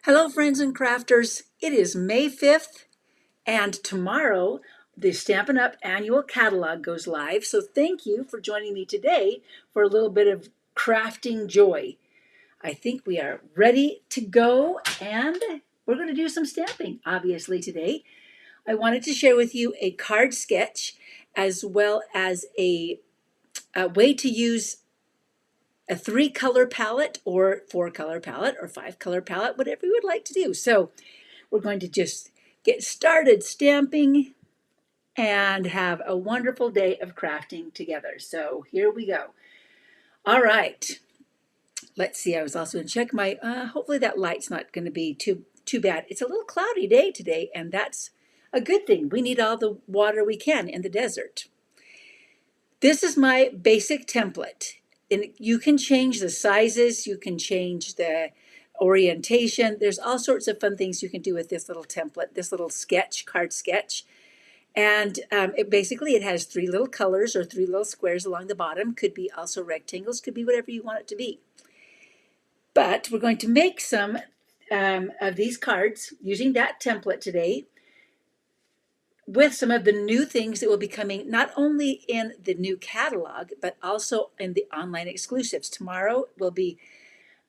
Hello, friends and crafters. It is May 5th, and tomorrow the Stampin' Up! Annual Catalog goes live. So thank you for joining me today for a little bit of crafting joy. I think we are ready to go, and we're going to do some stamping, obviously, today. I wanted to share with you a card sketch as well as a way to use a 3-color palette or 4-color palette or 5-color palette, whatever you would like to do. So we're going to just get started stamping and have a wonderful day of crafting together. So here we go. All right. Let's see. I was also going to check my, hopefully that light's not going to be too bad. It's a little cloudy day today, and that's a good thing. We need all the water we can in the desert. This is my basic template. And you can change the sizes, you can change the orientation. There's all sorts of fun things you can do with this little template, this little sketch, card sketch. And it has 3 little colors or 3 little squares along the bottom. Could be also rectangles, could be whatever you want it to be. But we're going to make some of these cards using that template today with some of the new things that will be coming not only in the new catalog, but also in the online exclusives. Tomorrow will be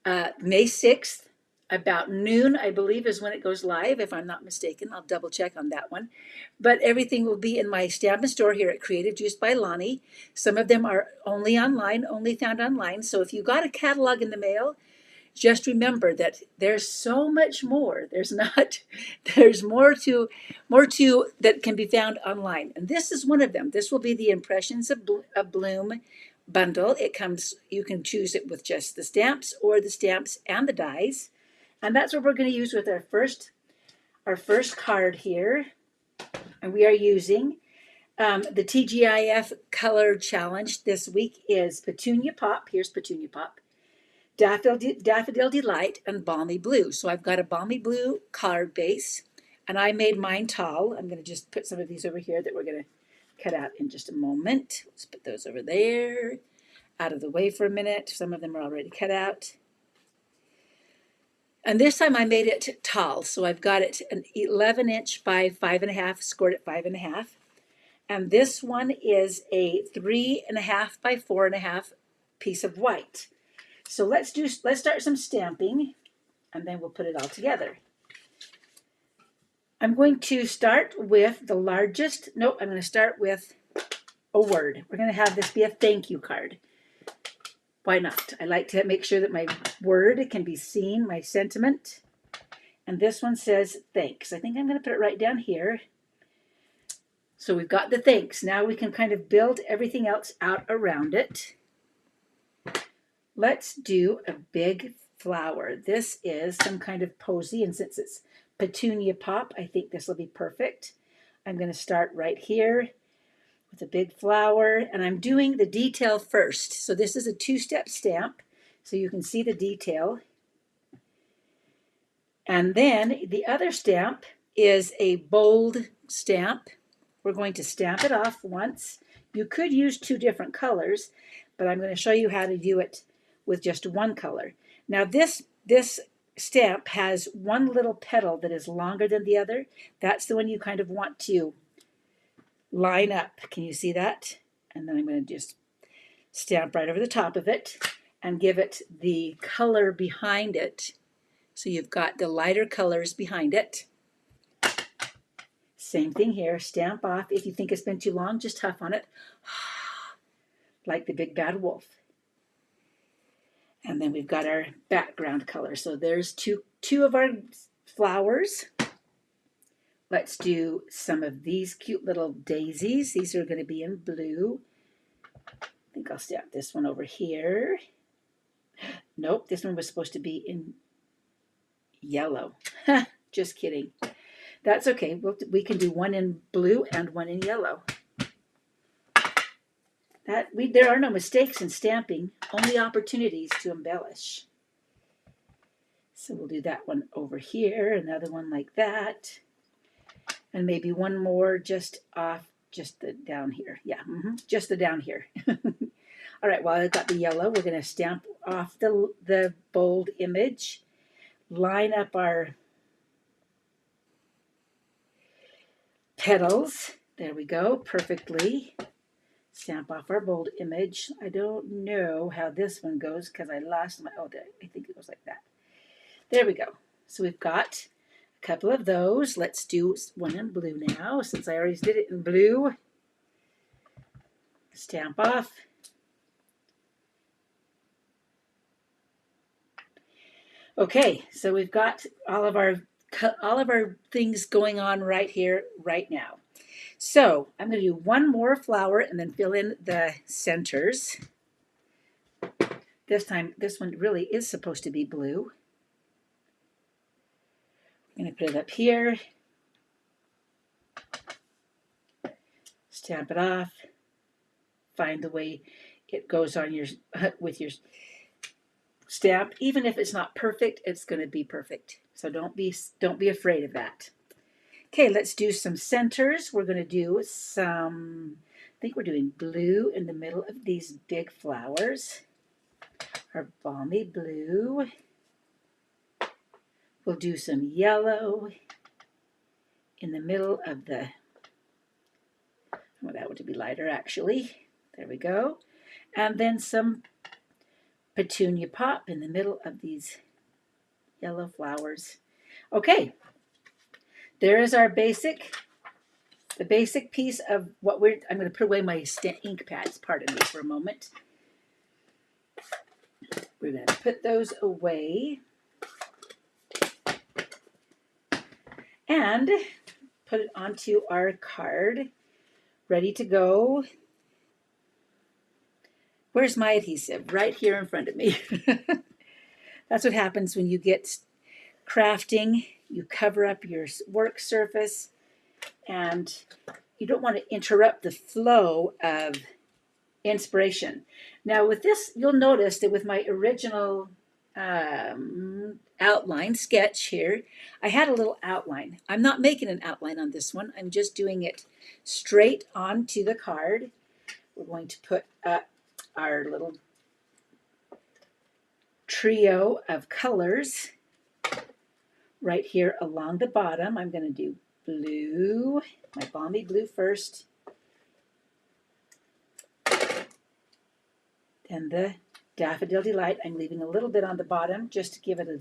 May 6th, about noon, I believe, is when it goes live, if I'm not mistaken. I'll double check on that one. But everything will be in my Stampin' Store here at Creative Juice by Lonnie. Some of them are only online, only found online. So if you got a catalog in the mail, just remember that there's so much more. There's more to that can be found online. And this is one of them. This will be the Impressions of Bloom bundle. It comes, you can choose it with just the stamps or the stamps and the dies. And that's what we're going to use with our first card here. And we are using the TGIF color challenge this week is Petunia Pop. Here's Petunia Pop. Daffodil Delight, and Balmy Blue. So I've got a Balmy Blue card base, and I made mine tall. I'm going to just put some of these over here that we're going to cut out in just a moment. Let's put those over there, out of the way for a minute. Some of them are already cut out. And this time I made it tall, so I've got it an 11-inch by 5.5, scored at 5.5. And this one is a 3.5 by 4.5 piece of white. So let's start some stamping, and then we'll put it all together. I'm going to start with the largest. Nope, I'm going to start with a word. We're going to have this be a thank you card. Why not? I like to make sure that my word can be seen, my sentiment. And this one says thanks. I think I'm going to put it right down here. So we've got the thanks. Now we can kind of build everything else out around it. Let's do a big flower. This is some kind of posy, and since it's Petunia Pop, I think this will be perfect. I'm going to start right here with a big flower, and I'm doing the detail first. So this is a 2-step stamp, so you can see the detail. And then the other stamp is a bold stamp. We're going to stamp it off once. You could use 2 different colors, but I'm going to show you how to do it with just 1 color. Now this stamp has one little petal that is longer than the other. That's the one you kind of want to line up. Can you see that? And then I'm going to just stamp right over the top of it and give it the color behind it. So you've got the lighter colors behind it. Same thing here. Stamp off. If you think it's been too long, just huff on it. Like the big bad wolf. And then we've got our background color. So there's two of our flowers. Let's do some of these cute little daisies. These are going to be in blue. I think I'll stamp this one over here. Nope, this one was supposed to be in yellow. Just kidding. That's okay. We can do one in blue and one in yellow. There are no mistakes in stamping, only opportunities to embellish. So we'll do that one over here, another one like that, and maybe one more just off, just the down here. Yeah, just the down here. All right, while I've got the yellow, we're going to stamp off the bold image. line up our petals. There we go, perfectly. Stamp off our bold image. I don't know how this one goes because I lost my, oh, I think it goes like that. There we go. So we've got a couple of those. Let's do one in blue now, since I already did it in blue. Stamp off. Okay, so we've got all of our things going on right here, right now. So I'm going to do one more flower and then fill in the centers. This time, this one really is supposed to be blue. I'm going to put it up here. Stamp it off. Find the way it goes on your with your stamp. Even if it's not perfect, it's going to be perfect. So don't be afraid of that. Okay, let's do some centers. We're going to do some, I think we're doing blue in the middle of these big flowers. Our balmy blue. We'll do some yellow in the middle of the, I want that one to be lighter actually. There we go. And then some petunia pop in the middle of these yellow flowers. Okay, there is our basic, the basic piece of what I'm going to put away my ink pads. Pardon me for a moment. We're going to put those away and put it onto our card, ready to go. Where's my adhesive? Right here in front of me. That's what happens when you get crafting. You cover up your work surface and you don't want to interrupt the flow of inspiration. Now with this, you'll notice that with my original outline sketch here, I had a little outline. I'm not making an outline on this one. I'm just doing it straight onto the card. We're going to put up our little trio of colors right here along the bottom. I'm going to do blue, my balmy blue first, then the Daffodil Delight. I'm leaving a little bit on the bottom just to give it a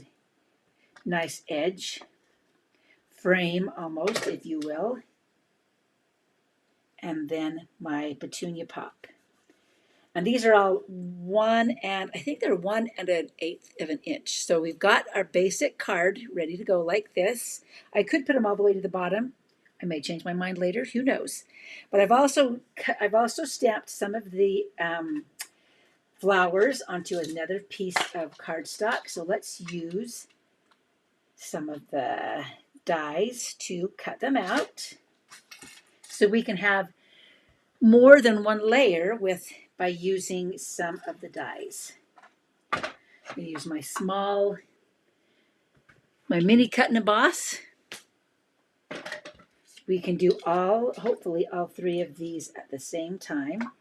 nice edge, frame almost, if you will, and then my Petunia Pop. And these are all 1 and I think they're 1 1/8 of an inch. So we've got our basic card ready to go like this. I could put them all the way to the bottom. I may change my mind later, who knows. But I've also stamped some of the flowers onto another piece of cardstock. So let's use some of the dies to cut them out so we can have more than one layer by using some of the dies. I'm going to use my mini cut and emboss. We can do hopefully all 3 of these at the same time.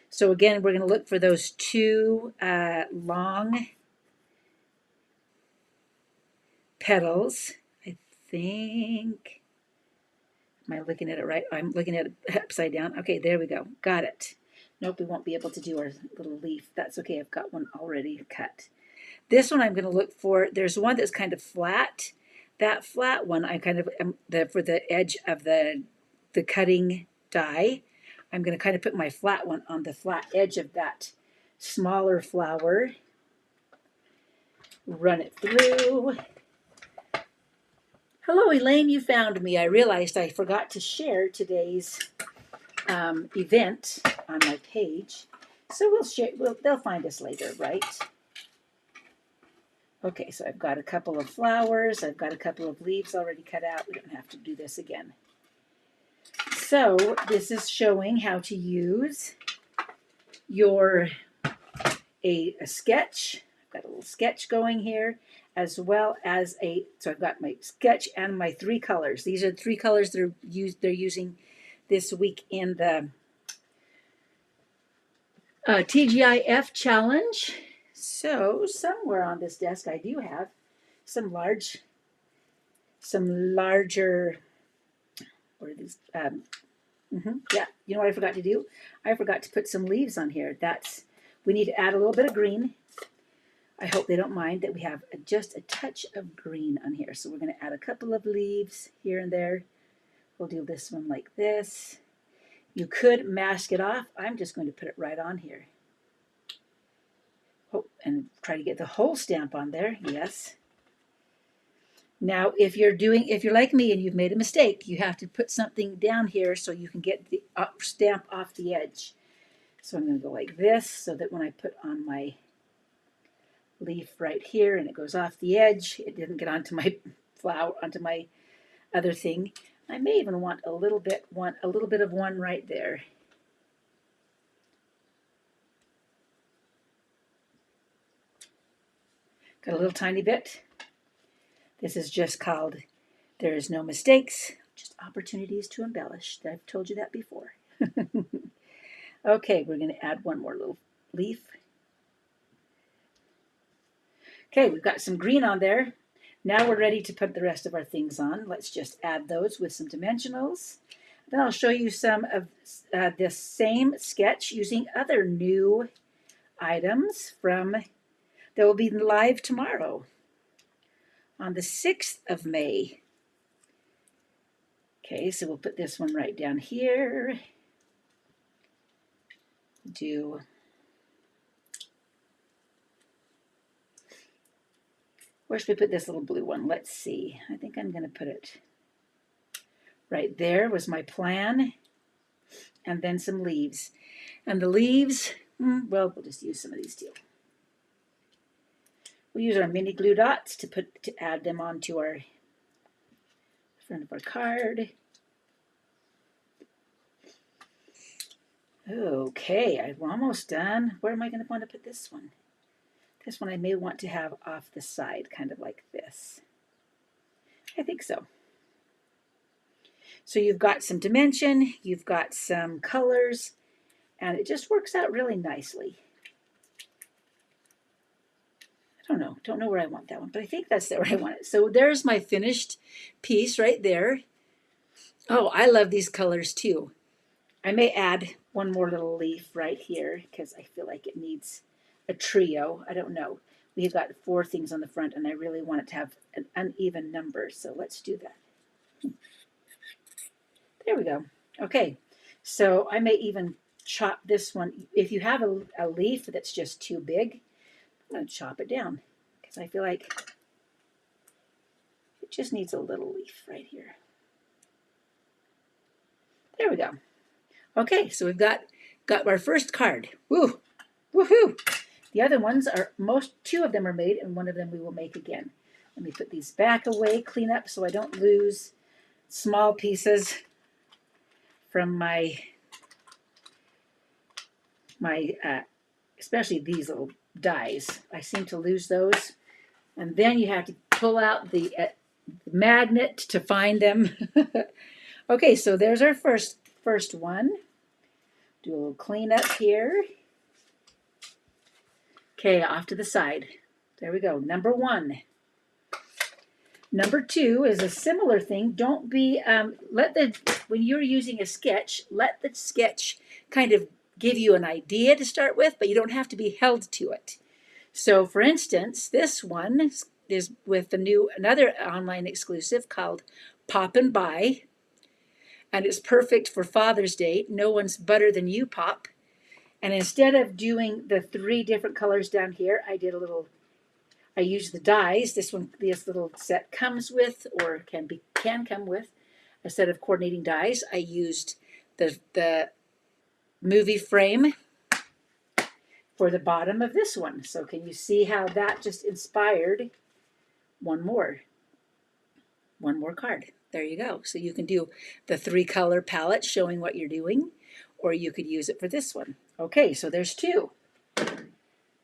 So again, we're going to look for those 2 long petals. I think, am I looking at it right? I'm looking at it upside down. Okay, there we go. Got it. Nope, we won't be able to do our little leaf. That's okay. I've got one already cut. This one I'm going to look for. There's one that's kind of flat. That flat one, I kind of for the edge of the cutting die. I'm going to kind of put my flat one on the flat edge of that smaller flower. Run it through. Hello, Elaine, you found me. I realized I forgot to share today's event on my page. So we'll share, they'll find us later, right? Okay, so I've got a couple of flowers. I've got a couple of leaves already cut out. We don't have to do this again. So this is showing how to use a sketch. I've got a little sketch going here, as well as so I've got my sketch and my 3 colors. These are the 3 colors they're using this week in the TGIF challenge. So somewhere on this desk I do have some larger, what are these? Yeah, you know what I forgot to do? I forgot to put some leaves on here. We need to add a little bit of green. I hope they don't mind that we have just a touch of green on here. So we're going to add a couple of leaves here and there. We'll do this one like this. You could mask it off. I'm just going to put it right on here. Oh, and try to get the whole stamp on there. Yes. Now, if you're like me and you've made a mistake, you have to put something down here so you can get the stamp off the edge. So I'm going to go like this so that when I put on my leaf right here and it goes off the edge, it didn't get onto my flower, onto my other thing. I may even want a little bit of one right there. Got a little tiny bit. This is just called There Is No Mistakes, just opportunities to embellish. I've told you that before. Okay, we're going to add one more little leaf. Okay, we've got some green on there. Now we're ready to put the rest of our things on. Let's just add those with some dimensionals. Then I'll show you some of this same sketch using other new items that will be live tomorrow on the 6th of May. Okay, so we'll put this one right down here. Where should we put this little blue one? Let's see. I think I'm going to put it right there was my plan. And then some leaves. And the leaves, well, we'll just use some of these too. We'll use our mini glue dots to add them onto our front of our card. Okay, I'm almost done. Where am I going to want to put this one? This one I may want to have off the side, kind of like this. I think so. So you've got some dimension, you've got some colors, and it just works out really nicely. I don't know where I want that one, but I think that's where I want it. So there's my finished piece right there. Oh, I love these colors too. I may add one more little leaf right here because I feel like it needs a trio. I don't know. We've got 4 things on the front and I really want it to have an uneven number. So let's do that. There we go. Okay. So I may even chop this one. If you have a leaf that's just too big, I'm going to chop it down because I feel like it just needs a little leaf right here. There we go. Okay, so we've got our first card. Woo! Woohoo! The other ones are 2 of them are made, and one of them we will make again. Let me put these back away, clean up so I don't lose small pieces from my especially these little dies. I seem to lose those. And then you have to pull out the magnet to find them. Okay, so there's our first one. Do a little cleanup here. Okay, off to the side. There we go. Number 1. Number 2 is a similar thing. Don't be, when you're using a sketch, let the sketch kind of give you an idea to start with, but you don't have to be held to it. So for instance, this one is with another online exclusive called Pop and Buy. And it's perfect for Father's Day. No one's better than you, Pop. And instead of doing the 3 different colors down here, I used the dies. This little set comes with, or can come with, a set of coordinating dies. I used the movie frame for the bottom of this one. So can you see how that just inspired one more card? There you go. So you can do the 3-color palette showing what you're doing, or you could use it for this one. Okay, so there's 2.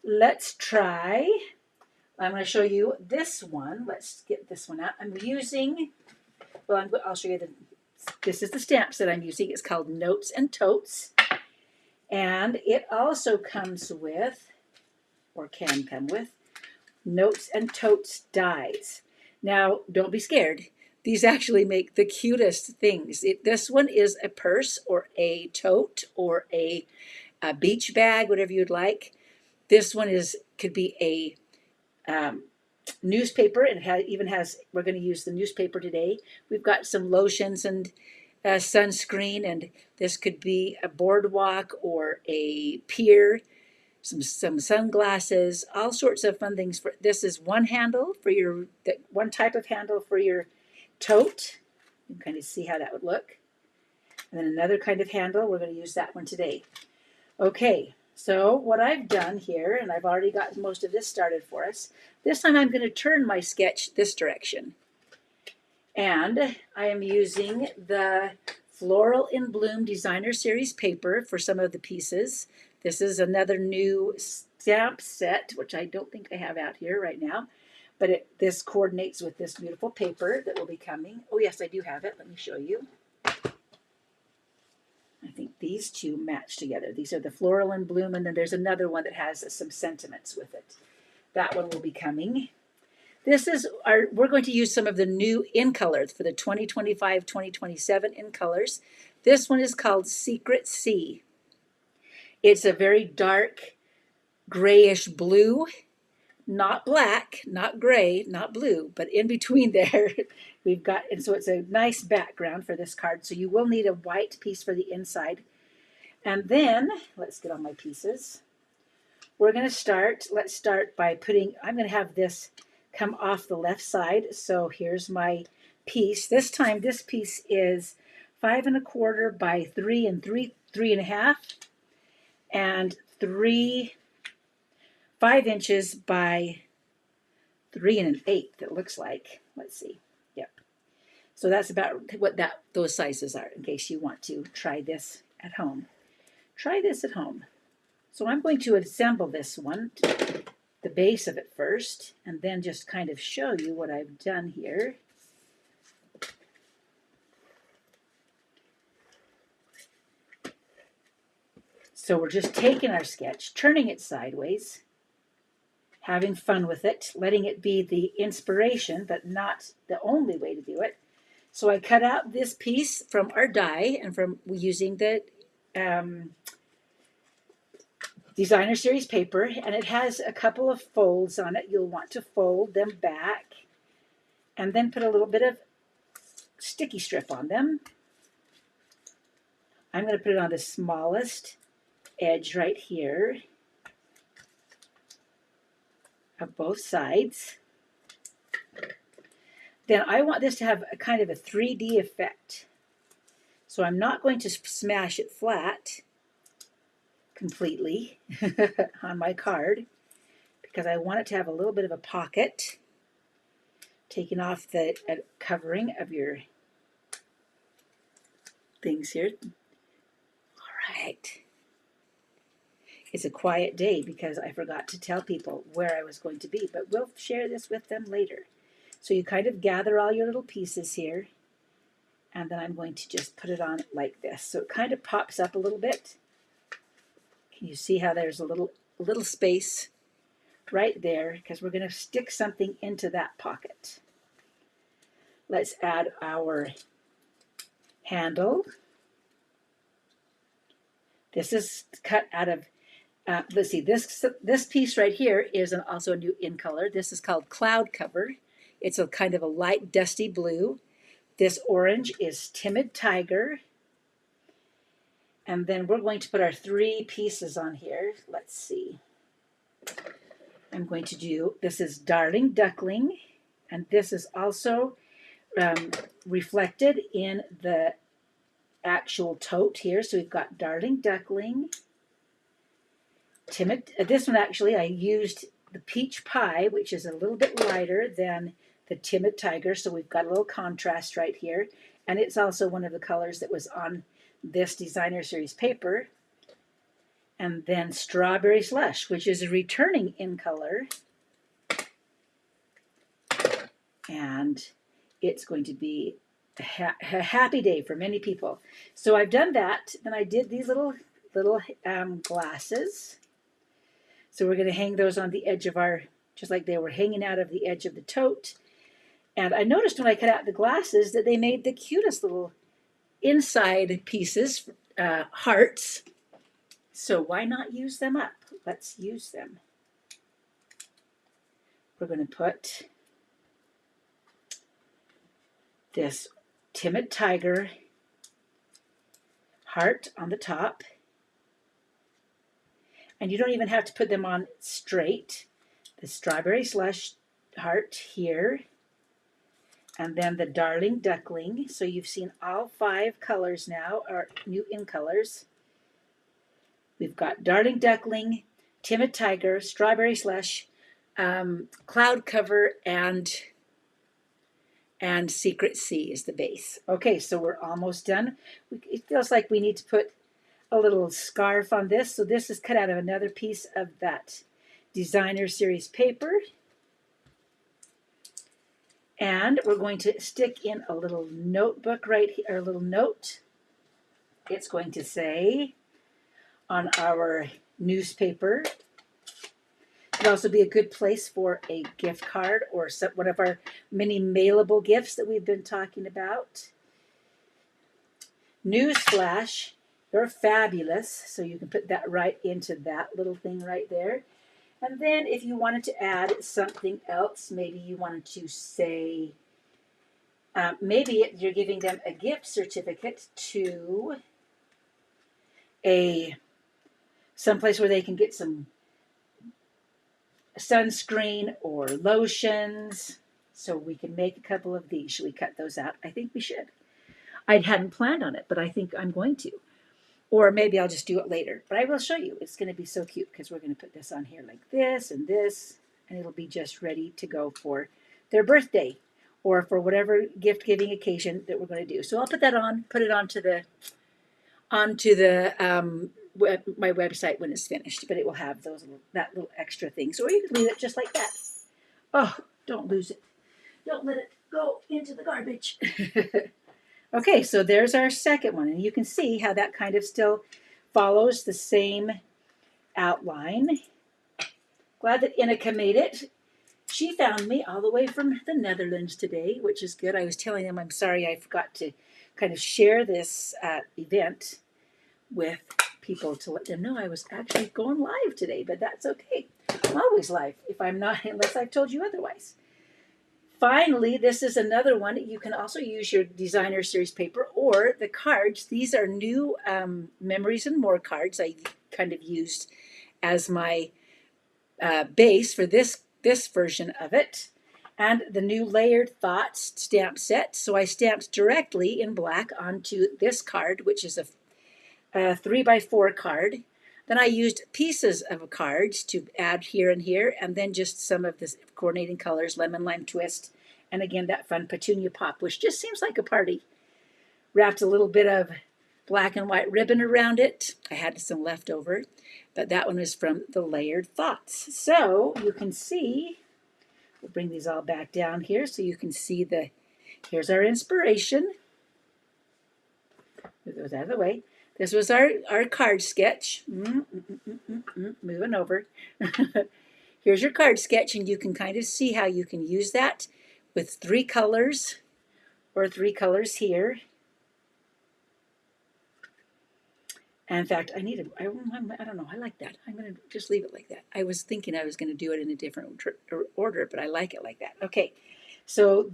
Let's try. I'm going to show you this one. Let's get this one out. I'm using, I'll show you this is the stamp set I'm using. It's called Notes and Totes. And it also comes with, or can come with, Notes and Totes dies. Now, don't be scared. These actually make the cutest things. This one is a purse or a tote or a beach bag, whatever you'd like. This one could be a newspaper, and even has, we're going to use the newspaper today. We've got some lotions and sunscreen, and this could be a boardwalk or a pier, some sunglasses, all sorts of fun things. This is one handle for one type of handle for your tote. You can kind of see how that would look. And then another kind of handle, we're going to use that one today. Okay, so what I've done here, and I've already got most of this started for us, this time I'm going to turn my sketch this direction. And I am using the Floral in Bloom Designer Series paper for some of the pieces. This is another new stamp set, which I don't think I have out here right now, but this coordinates with this beautiful paper that will be coming. Oh yes, I do have it. Let me show you. I think these two match together. These are the Floral in Bloom, and then there's another one that has some sentiments with it. That one will be coming. We're going to use some of the new in colors for the 2025-2027 in colors. This one is called Secret Sea. It's a very dark grayish blue, not black, not gray, not blue, but in between there we've got, and so it's a nice background for this card. So you will need a white piece for the inside. And then let's get on my pieces. We're going to start, let's start by I'm going to have this come off the left side. So here's my piece. This time this piece is 5 1/4 by 3 3.5, and 5 inches by 3 1/8. It looks like. Let's see. Yep. So that's about what those sizes are, in case you want to try this at home. Try this at home. So I'm going to assemble this one, the base of it first, and then just kind of show you what I've done here. So we're just taking our sketch, turning it sideways, having fun with it, letting it be the inspiration, but not the only way to do it. So I cut out this piece from our die and from using the Designer Series paper, and it has a couple of folds on it. You'll want to fold them back and then put a little bit of sticky strip on them. I'm going to put it on the smallest edge right here of both sides. Then I want this to have a kind of a 3D effect. So I'm not going to smash it flat completely on my card, because I want it to have a little bit of a pocket, taking off the covering of your things here. All right. It's a quiet day because I forgot to tell people where I was going to be, but we'll share this with them later. So you kind of gather all your little pieces here, and then I'm going to just put it on like this. So it kind of pops up a little bit. Can you see how there's a little space right there, because we're going to stick something into that pocket. Let's add our handle. This is cut out of, let's see, this piece right here is also a new in color. This is called Cloud Cover. It's a kind of a light dusty blue. This orange is Timid Tiger. And then we're going to put our 3 pieces on here. Let's see. I'm going to do, this is Darling Duckling, and this is also reflected in the actual tote here. So we've got Darling Duckling, Timid. This one actually I used the Peach Pie, which is a little bit lighter than the Timid Tiger. So we've got a little contrast right here. And it's also one of the colors that was on this Designer Series paper. And then Strawberry Slush, which is a returning in color. And it's going to be a happy day for many people. So I've done that. Then I did these little glasses. So we're going to hang those on the edge of our just like they were hanging out of the edge of the tote. And I noticed when I cut out the glasses that they made the cutest little inside pieces, hearts. So why not use them up? Let's use them. We're going to put this timid tiger heart on the top. And you don't even have to put them on straight. The strawberry slush heart here. And then the darling duckling. So you've seen all 5 colors now, or new in colors. We've got darling duckling, timid tiger, strawberry slush, cloud cover, and secret sea is the base. Okay, so we're almost done. It feels like we need to put a little scarf on this. So this is cut out of another piece of that designer series paper. And we're going to stick in a little notebook right here, or a little note. It's going to say on our newspaper. It'd also be a good place for a gift card or one of our mini mailable gifts that we've been talking about. Newsflash, you're fabulous. So you can put that right into that little thing right there. And then if you wanted to add something else, maybe you wanted to say, maybe you're giving them a gift certificate to someplace where they can get some sunscreen or lotions. So we can make a couple of these. Should we cut those out? I think we should. I hadn't planned on it, but I think I'm going to. Or maybe I'll just do it later. But I will show you. It's going to be so cute because we're going to put this on here like this, and it'll be just ready to go for their birthday or for whatever gift-giving occasion that we're going to do. So I'll put that on, put it onto the my website when it's finished. But it will have that little extra thing. So you can leave it just like that. Oh, don't lose it. Don't let it go into the garbage. Okay, so there's our second one, and you can see how that kind of still follows the same outline. Glad that Ineke made it. She found me all the way from the Netherlands today, which is good. I was telling them I'm sorry I forgot to kind of share this event with people to let them know I was actually going live today, but that's okay. I'm always live if I'm not, unless I've told you otherwise. Finally, this is another one. You can also use your designer series paper or the cards. These are new Memories and More cards I kind of used as my base for this version of it. And the new Layered Thoughts stamp set. So I stamped directly in black onto this card, which is a 3x4 card. Then I used pieces of cards to add here and here, and then just some of the coordinating colors, Lemon Lime Twist, and again that fun Petunia Pop, which just seems like a party. Wrapped a little bit of black and white ribbon around it. I had some left over, but that one is from the Layered Thoughts. So you can see, we'll bring these all back down here so you can see here's our inspiration. Move those out of the way. This was our card sketch. Moving over. Here's your card sketch, and you can kind of see how you can use that with 3 colors or 3 colors here. And in fact, I don't know, I like that. I'm going to just leave it like that. I was thinking I was going to do it in a different order, but I like it like that. Okay. So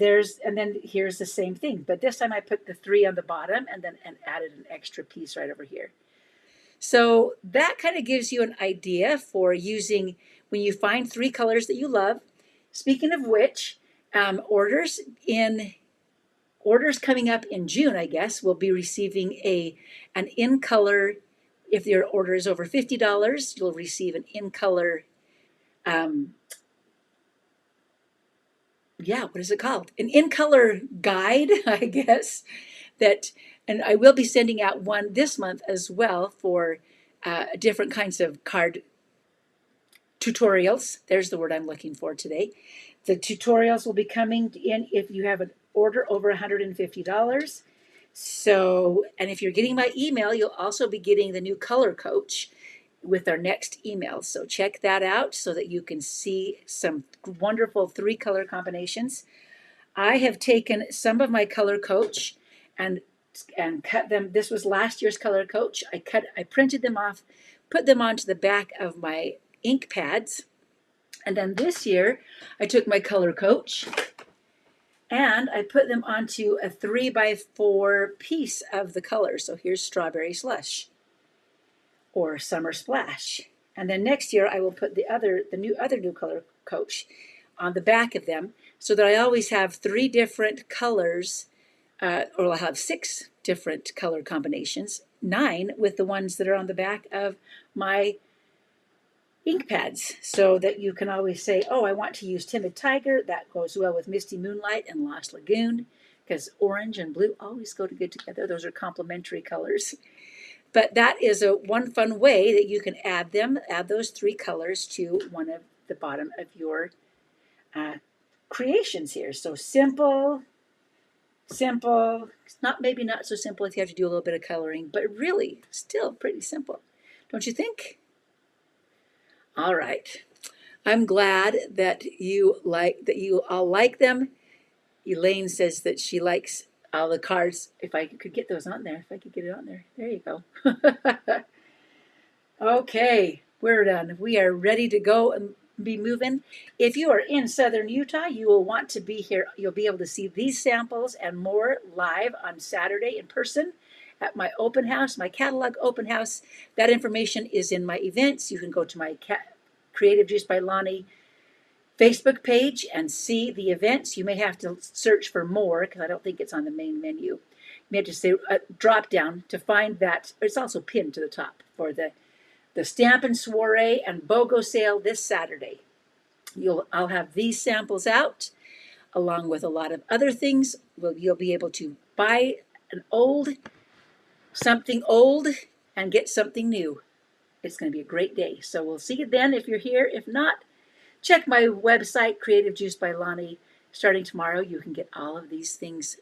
and then here's the same thing, but this time I put the 3 on the bottom and added an extra piece right over here. So that kind of gives you an idea for using when you find 3 colors that you love. Speaking of which, orders coming up in June, I guess, will be receiving an in color. If your order is over $50, you'll receive an in color. What is it called? An in-color guide, I guess, and I will be sending out one this month as well for different kinds of card tutorials. There's the word I'm looking for today. The tutorials will be coming in if you have an order over $150. So, and if you're getting my email, you'll also be getting the new color coach, with our next email. So check that out so that you can see some wonderful 3-color combinations. I have taken some of my Color Coach and cut them. This was last year's Color Coach. I printed them off, put them onto the back of my ink pads. And then this year I took my Color Coach and I put them onto a 3x4 piece of the color. So here's Strawberry Slush or Summer Splash. And then next year I will put the new Color Coach on the back of them so that I always have 3 different colors, or I'll have 6 different color combinations, 9 with the ones that are on the back of my ink pads, so that you can always say, oh, I want to use Timid Tiger. That goes well with Misty Moonlight and Lost Lagoon, because orange and blue always go good together. Those are complementary colors. But that is one fun way that you can add those 3 colors to one of the bottom of your creations here. So simple, maybe not so simple if you have to do a little bit of coloring, but really still pretty simple. Don't you think? All right. I'm glad that you all like them. Elaine says that she likes all the cards. If I could get those on there, There you go. Okay, we're done. We are ready to go and be moving. If you are in Southern Utah, you will want to be here. You'll be able to see these samples and more live on Saturday in person at my open house, my catalog open house. That information is in my events. You can go to my Creative Juice by Lonnie Facebook page and see the events. You may have to search for more because I don't think it's on the main menu. You may have to say drop down to find that. It's also pinned to the top for the Stampin' Soiree and BOGO sale this Saturday. I'll have these samples out along with a lot of other things. You'll be able to buy something old and get something new. It's going to be a great day. So we'll see you then if you're here. If not, check my website, Creative Juice by Lonnie. Starting tomorrow, you can get all of these things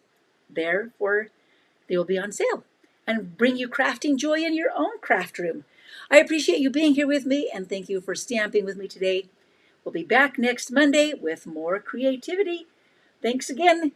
there they will be on sale and bring you crafting joy in your own craft room. I appreciate you being here with me and thank you for stamping with me today. We'll be back next Monday with more creativity. Thanks again.